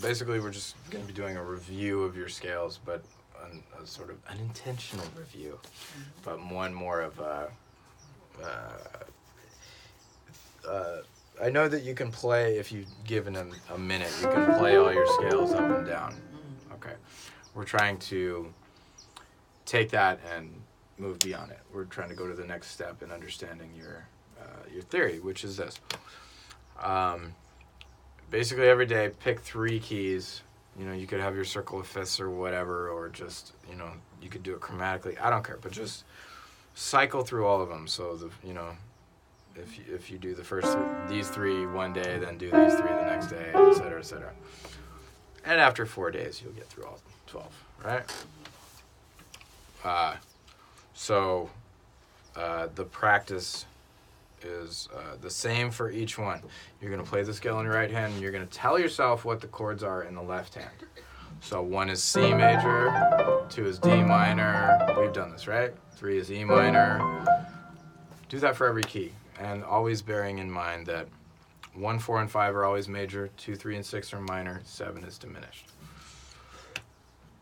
basically we're just going to be doing a review of your scales, but a sort of an intentional review, but one more of a... I know that you can play, if you've given them a minute, you can play all your scales up and down. Okay. We're trying to take that and move beyond it. We're trying to go to the next step in understanding your theory, which is this. Basically every day, pick 3 keys. You know, you could have your circle of fifths or whatever, or just, you know, you could do it chromatically. I don't care, but just cycle through all of them. So, you know, if you do the first these 3 one day, then do these 3 the next day, et cetera, et cetera. And after 4 days, you'll get through all 12, right? The practice is the same for each one. You're going to play the scale in your right hand, and you're going to tell yourself what the chords are in the left hand. So 1 is C major, 2 is D minor. We've done this, right? 3 is E minor. Do that for every key, and always bearing in mind that 1, 4, and 5 are always major, 2, 3, and 6 are minor, 7 is diminished.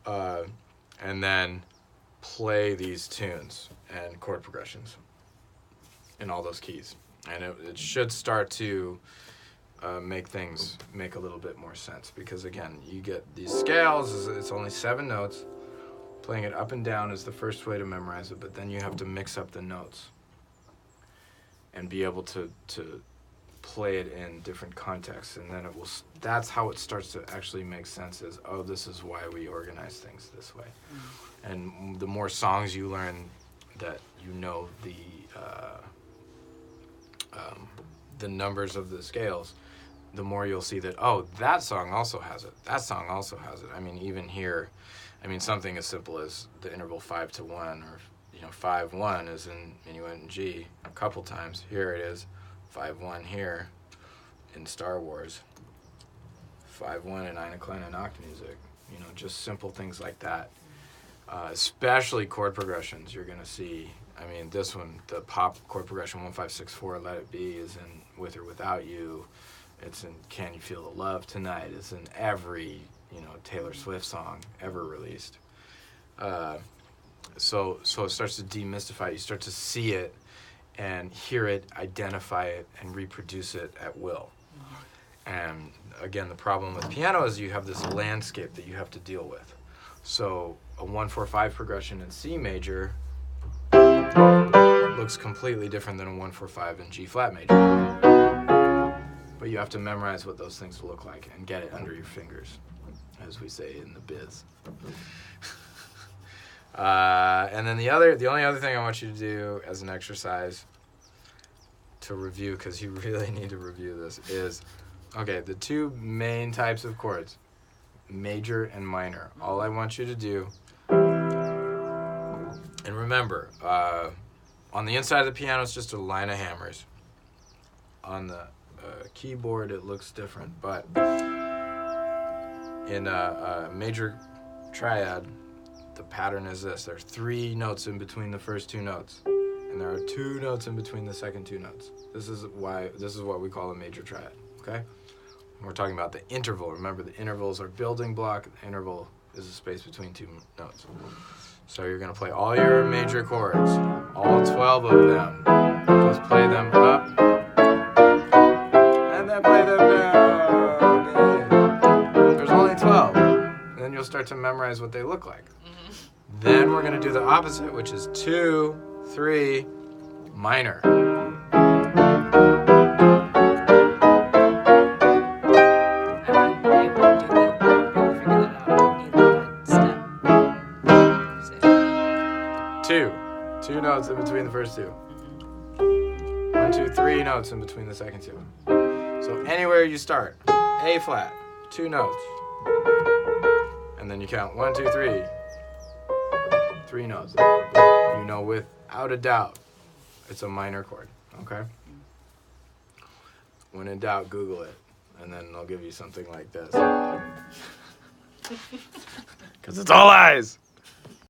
And then play these tunes and chord progressions in all those keys. And it should start to make things make a little bit more sense, because again, you get these scales, it's only 7 notes. Playing it up and down is the first way to memorize it, but then you have to mix up the notes and be able to play it in different contexts, and then that's how it starts to actually make sense, is, oh, this is why we organize things this way. And the more songs you learn that you know the numbers of the scales, the more you'll see that, oh, that song also has it, that song also has it. I mean, even here, I mean, something as simple as the interval 5 to 1, or, you know, 5-1 is in Minuet in G a couple times. Here it is, 5-1 here in Star Wars, 5-1 in Eine kleine Nachtmusik. You know, just simple things like that. Especially chord progressions, you're going to see. I mean, this one, the pop chord progression 1, 5, 6, 4, Let It Be, is in With or Without You. It's in Can You Feel the Love Tonight. It's in every, you know, Taylor Swift song ever released. So it starts to demystify. You start to see it and hear it, identify it, and reproduce it at will. And again, the problem with piano is you have this landscape that you have to deal with. So a 1-4-5 progression in C major looks completely different than a 1-4-5 in G flat major. But you have to memorize what those things look like and get it under your fingers, as we say in the biz. And then the only other thing I want you to do as an exercise to review, because you really need to review this, is, okay, the 2 main types of chords, major and minor. All I want you to do, and remember, on the inside of the piano it's just a line of hammers. On the keyboard it looks different, but in a major triad, the pattern is this. There are 3 notes in between the first 2 notes, and there are 2 notes in between the second 2 notes. This is what we call a major triad, okay? We're talking about the interval. Remember, the intervals are building block. The interval is a space between 2 notes. So you're going to play all your major chords, all 12 of them. Just play them up, and then play them down. There's only 12. And then you'll start to memorize what they look like. Then we're going to do the opposite, which is 2, 3, minor. Two notes in between the first 2. 1, 2, 3 notes in between the second 2. So anywhere you start, A flat, 2 notes, and then you count 1, 2, 3, 3 notes. You know without a doubt it's a minor chord, okay? When in doubt, Google it, and then they'll give you something like this. Because it's all lies!